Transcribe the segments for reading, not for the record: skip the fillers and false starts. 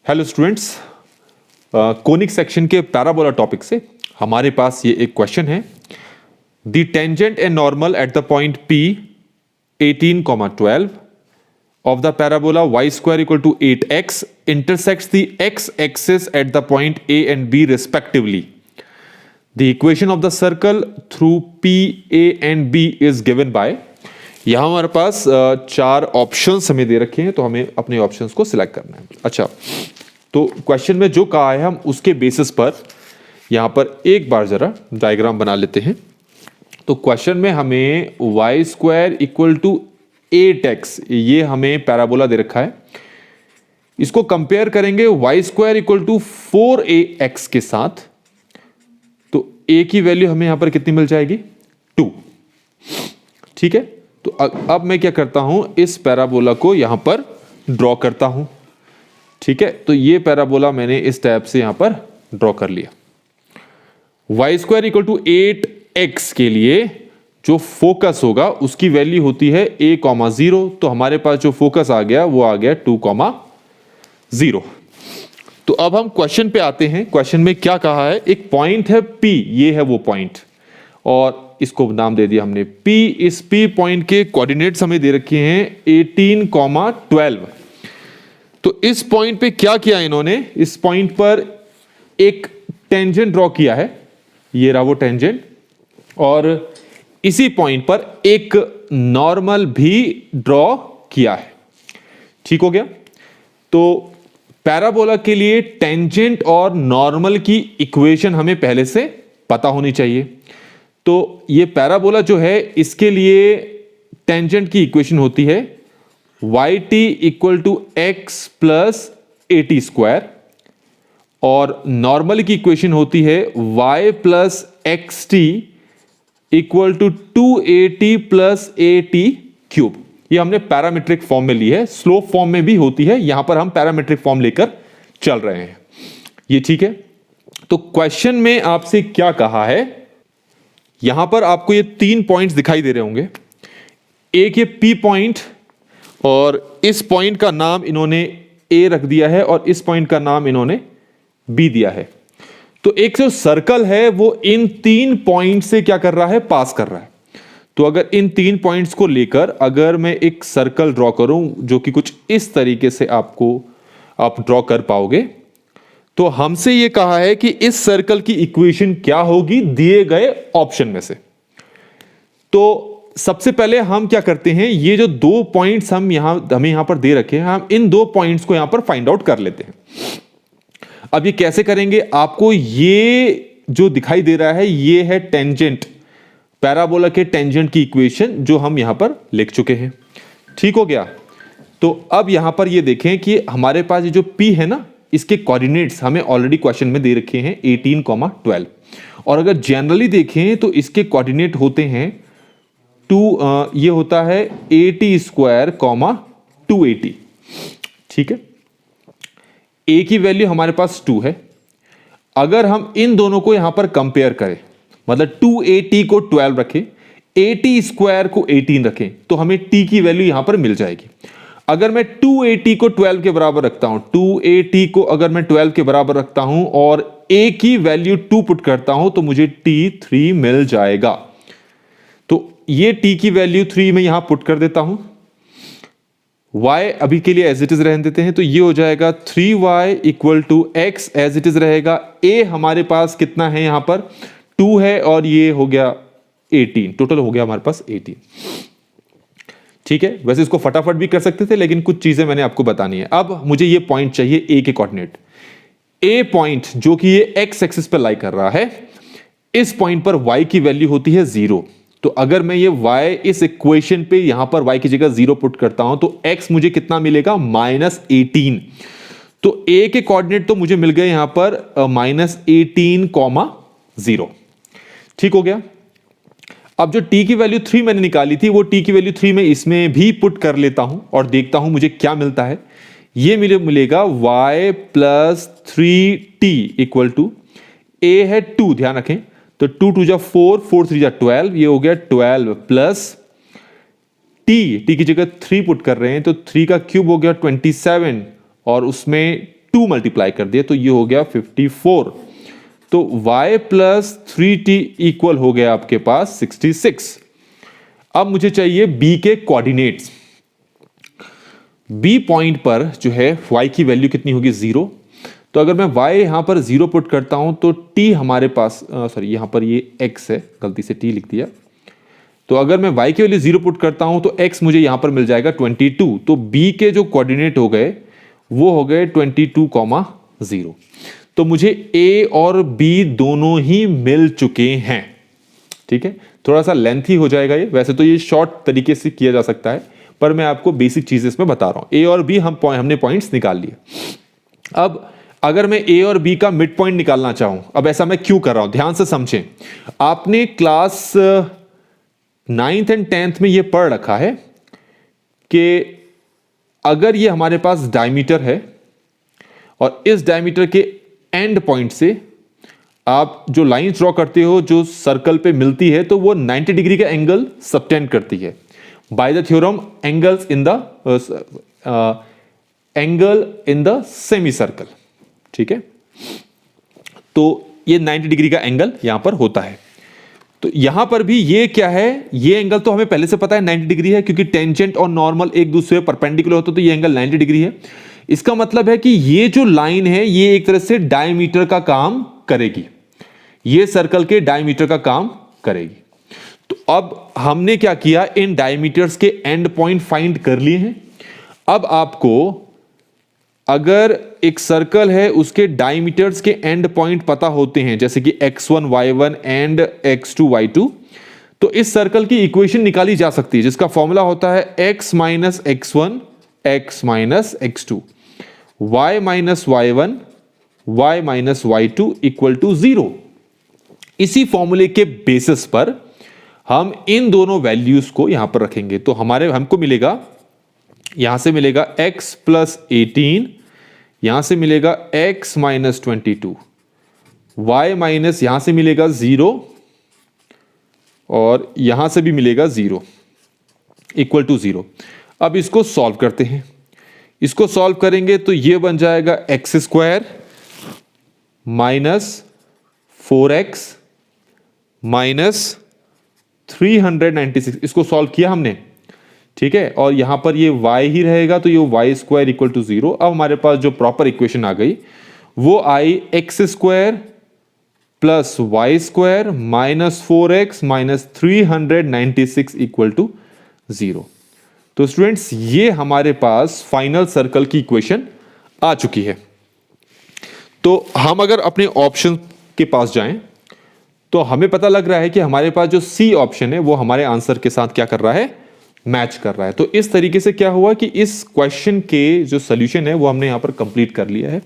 Hello students, conic section के parabola topic से हमारे पास ये एक क्वेश्चन है। The tangent and normal at the point P 18,12 of the parabola y square equal to 8x intersects the x axis at the point A and B respectively. The equation of the circle through P, A and B is given by। यहाँ हमारे पास चार options हमें दे रखे हैं, तो हमें अपने options को सिलेक्ट करना है। अच्छा, तो क्वेश्चन में जो कहा है हम उसके बेसिस पर यहाँ पर एक बार जरा डायग्राम बना लेते हैं। तो क्वेश्चन में हमें y square equal to 8x ये हमें पैराबोला दे रखा है। इसको कंपेयर करेंगे y square equal to 4ax के साथ, तो a की वैल्यू हमें यहां पर कितनी मिल जाएगी? 2। ठीक है, तो अब मैं क्या करता हूं, इस पैराबोला को यहां पर ड्रॉ करता हूं। ठीक है, तो ये पैराबोला मैंने इस टाइप से यहां पर ड्रॉ कर लिया। y square equal to 8x के लिए जो फोकस होगा उसकी वैल्यू होती है a,0, तो हमारे पास जो फोकस आ गया वो आ गया 2,0। तो अब हम क्वेश्चन पे आते हैं। क्वेश्चन में क्या कहा है, एक पॉइंट है P, ये है वो पॉइंट, और इसको नाम दे दिया हमने P। इस P पॉइंट के कोऑर्डिनेट्स हमें दे रखे हैं 18,12। तो इस पॉइंट पे क्या किया इन्होंने, इस पॉइंट पर एक टेंजेंट ड्रॉ किया है, ये रहा वो टेंजेंट, और इसी पॉइंट पर एक नॉर्मल भी ड्रॉ किया है। ठीक हो गया। तो पैराबोला के लिए टेंजेंट और नॉर्मल की इक्वेशन हमें पहले से पता होनी चाहिए। तो ये पैराबोला जो है इसके लिए टेंजेंट की इक्वेशन होती है yt equal to x plus at square, और नॉर्मल की इक्वेशन होती है y plus xt equal to 2at plus at cube. ये हमने पैरामीट्रिक फॉर्म में ली है, स्लोप फॉर्म में भी होती है, यहां पर हम पैरामीट्रिक फॉर्म लेकर चल रहे हैं। ये ठीक है। तो क्वेश्चन में आपसे क्या कहा है, यहां पर आपको ये 3 पॉइंट्स दिखाई दे रहे होंगे। एक ये P पॉइंट, और इस पॉइंट का नाम इन्होंने A रख दिया है, और इस पॉइंट का नाम इन्होंने B दिया है। तो एक जो सर्कल है वो इन 3 पॉइंट से क्या कर रहा है, पास कर रहा है। तो अगर इन 3 पॉइंट्स को लेकर अगर मैं एक सर्कल ड्रॉ करूं जो कि कुछ इस तरीके से आप ड्रॉ कर पाओगे, तो हमसे ये कहा है कि इस सर्कल की इक्वेशन क्या होगी दिए गए ऑप्शन में से। तो सबसे पहले हम क्या करते हैं, ये जो 2 पॉइंट्स हमें यहां पर दे रखे हैं, हम इन 2 पॉइंट्स को यहां पर फाइंड आउट कर लेते हैं। अब ये कैसे करेंगे, आपको ये जो दिखाई दे रहा है ये है टेंजेंट, पैराबोला के टेंजेंट की इक्वेशन जो हम यहां पर लिख चुके हैं। ठीक हो गया। तो अब यहां पर ये देखें कि हमारे पास ये जो P है ना, इसके कोऑर्डिनेट्स हमें ऑलरेडी क्वेश्चन में दे रखे हैं 18,12, और अगर जनरली देखें तो इसके कोऑर्डिनेट होते हैं ये होता है at स्क्वायर, 2at। ठीक है, a की वैल्यू हमारे पास 2 है। अगर हम इन दोनों को यहां पर कंपेयर करें, मतलब 2at को 12 रखें, at स्क्वायर को 18 रखें, तो हमें t की वैल्यू यहां पर मिल जाएगी। अगर मैं 2at को 12 के बराबर रखता हूं, 2at को अगर मैं 12 के बराबर रखता हूं और a की वैल्यू 2 पुट करता हूं, तो मुझे t 3 मिल जाएगा। तो ये t की वैल्यू 3 में यहां पुट कर देता हूं, y अभी के लिए एज इट इज रहने देते हैं, तो ये हो जाएगा 3y equal to x as it is रहेगा। a हमारे पास कितना है, यहां पर 2 है, और ये हो गया 18, टोटल हो गया हमारे पास 18। ठीक है, वैसे इसको फटाफट भी कर सकते थे, लेकिन कुछ चीजें मैंने आपको बतानी है। अब मुझे ये पॉइंट चाहिए a के कोऑर्डिनेट। a पॉइंट जो कि ये x एक्सिस पर लाई कर रहा है, इस पॉइंट पर y की वैल्यू होती है 0। तो अगर मैं ये y इस इक्वेशन पे यहां पर y की जगह 0 पुट करता हूं, तो x मुझे कितना मिलेगा, -18। तो a के कोऑर्डिनेट तो मुझे मिल गए यहां पर -18,0। ठीक हो गया। अब जो t की वैल्यू 3 मैंने निकाली थी, वो t की वैल्यू 3 मैं इसमें भी पुट कर लेता हूं और देखता हूं मुझे क्या मिलता है। ये मिलेगा y plus 3t equal to, a है 2, ध्यान रखें, तो 2 2 जा 4, 4 3 जा 12, ये हो गया 12 प्लस t की जगह 3 पुट कर रहे हैं, तो 3 का क्यूब हो गया 27, और उसमें 2 मल्टीप्लाई कर दिया तो ये हो गया 54। तो y प्लस 3t इक्वल हो गया आपके पास 66। अब मुझे चाहिए b के कोऑर्डिनेट्स। b पॉइंट पर जो है y की वैल्यू कितनी होगी 0। तो अगर मैं y यहां पर 0 पुट करता हूं तो t हमारे पास सॉरी यहां पर ये x है, गलती से t लिख दिया। तो अगर मैं y की वैल्यू 0 पुट करता हूं तो x मुझे यहां पर मिल जाएगा 22। तो b के जो कोऑर्डिनेट हो गए वो हो गए 22,0। तो मुझे a और b दोनों ही मिल चुके हैं। ठीक है, थोड़ा सा लेंथी हो जाएगा ये, वैसे तो ये शॉर्ट तरीके से किया जा सकता है, पर मैं आपको बेसिक चीजें इसमें बता रहा हूं। a और b हमने पॉइंट्स निकाल लिए। अब अगर मैं a और b का मिड पॉइंट निकालना चाहूं, अब ऐसा मैं क्यों कर रहा हूं, ध्यान से समझें। आपने क्लास 9th एंड 10th में ये पढ़ रखा है कि अगर ये हमारे पास डायमीटर है और इस डायमीटर के एंड पॉइंट से आप जो लाइन ड्रॉ करते हो जो सर्कल पे मिलती है तो वो 90 डिग्री का एंगल सबटेंड करती है by the theorem angle in the semi circle. ठीक है, तो ये 90 डिग्री का एंगल यहां पर होता है। तो यहां पर भी ये क्या है, ये एंगल तो हमें पहले से पता है 90 डिग्री है, क्योंकि टेंजेंट और नॉर्मल एक दूसरे पर परपेंडिकुलर होता है, तो ये एंगल 90 डिग्री है। इसका मतलब है कि ये जो लाइन है ये एक तरह से डायमीटर का काम करेगी, ये सर्कल के डायमीटर का काम करेगी। तो अब हमने क्या किया, इन डायमीटर्स के एंड पॉइंट फाइंड कर लिए हैं। अब आपको अगर एक सर्कल है उसके डायमीटर्स के एंड पॉइंट पता होते हैं, जैसे कि x1 y1 and x2 y2, तो इस सर्कल की इक्वेशन निकाली जा सकती है जिसका फॉर्मूला होता है x minus x1 x minus x2 y minus y1 y minus y2 equal to 0। इसी फॉर्मूले के बेसिस पर हम इन दोनों वैल्यूज को यहां पर रखेंगे तो हमको मिलेगा, यहां से मिलेगा x प्लस 18, यहां से मिलेगा x माइनस 22, y माइनस यहां से मिलेगा 0 और यहां से भी मिलेगा 0 इक्वल टू 0। अब इसको सॉल्व करते हैं। इसको सॉल्व करेंगे तो ये बन जाएगा x square minus 4x minus 396। इसको सॉल्व किया हमने, ठीक है, और यहां पर ये y ही रहेगा तो ये y स्क्वायर इक्वल टू 0। अब हमारे पास जो प्रॉपर इक्वेशन आ गई वो आई x square plus y square minus 4x minus 396 equal to 0। तो स्टूडेंट्स ये हमारे पास फाइनल सर्कल की इक्वेशन आ चुकी है। तो हम अगर अपने ऑप्शन के पास जाएं तो हमें पता लग रहा है कि हमारे पास जो सी ऑप्शन है वो हमारे आंसर के साथ क्या कर रहा है, मैच कर रहा है। तो इस तरीके से क्या हुआ कि इस क्वेश्चन के जो सॉल्यूशन है वो हमने यहां पर कंप्लीट कर लिया है।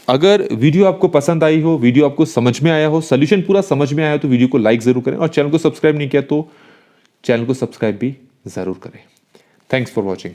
अगर वीडियो आपको पसंद आई हो, वीडियो आपको समझ में आया हो, सॉल्यूशन पूरा समझ में आया हो तो वीडियो को लाइक जरूर करें और चैनल को सब्सक्राइब नहीं किया तो चैनल को सब्सक्राइब भी जरूर करें। Thanks for watching.